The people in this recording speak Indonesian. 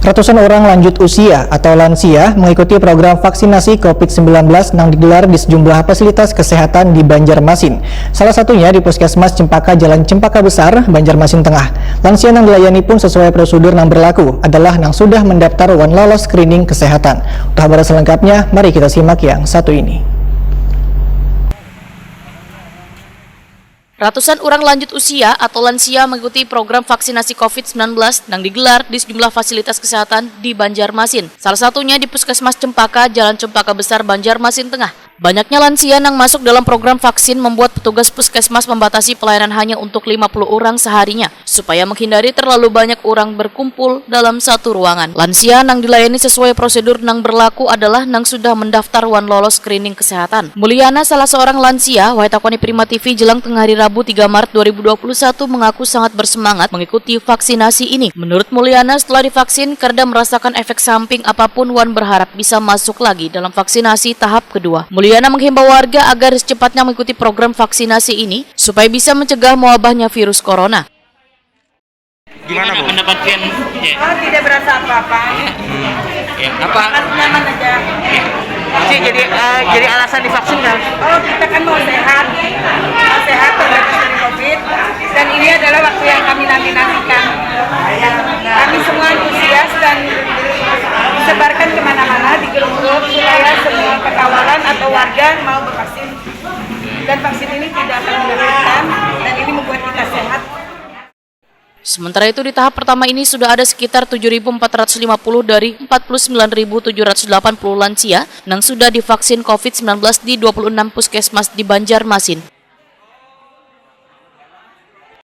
Ratusan orang lanjut usia atau lansia mengikuti program vaksinasi COVID-19 yang digelar di sejumlah fasilitas kesehatan di Banjarmasin. Salah satunya di Puskesmas Cempaka Jalan Cempaka Besar, Banjarmasin Tengah. Lansia yang dilayani pun sesuai prosedur yang berlaku adalah yang sudah mendaftar lolos screening kesehatan. Untuk kabar selengkapnya, mari kita simak yang satu ini. Ratusan orang lanjut usia atau lansia mengikuti program vaksinasi COVID-19 yang digelar di sejumlah fasilitas kesehatan di Banjarmasin. Salah satunya di Puskesmas Cempaka, Jalan Cempaka Besar, Banjarmasin Tengah. Banyaknya lansia yang masuk dalam program vaksin membuat petugas puskesmas membatasi pelayanan hanya untuk 50 orang seharinya, supaya menghindari terlalu banyak orang berkumpul dalam satu ruangan. Lansia yang dilayani sesuai prosedur yang berlaku adalah yang sudah mendaftar lolos screening kesehatan. Mulyana, salah seorang lansia, Waitakoni Prima TV jelang tengah hari Rabu 3 Maret 2021 mengaku sangat bersemangat mengikuti vaksinasi ini. Menurut Mulyana, setelah divaksin, Kerda merasakan efek samping apapun, Wan berharap bisa masuk lagi dalam vaksinasi tahap kedua. Mulyana menghimbau warga agar secepatnya mengikuti program vaksinasi ini supaya bisa mencegah mewabahnya virus corona. Gimana Bu? Mendapatkan tidak berasa apa-apa. apa? Nyaman aja. Jadi alasan divaksin kan? Oh, kita kan mau sehat terbebas dari COVID, dan ini adalah waktu yang kami nantikan. Kami semua antusias dan disebarkan kemana-mana di grup-grup supaya semua kawalan atau warga mau bervaksin. Dan vaksin ini tidak akan menyakitkan dan ini membuat kita sehat. Sementara itu di tahap pertama ini sudah ada sekitar 7.450 dari 49.780 lansia yang sudah divaksin COVID-19 di 26 puskesmas di Banjarmasin.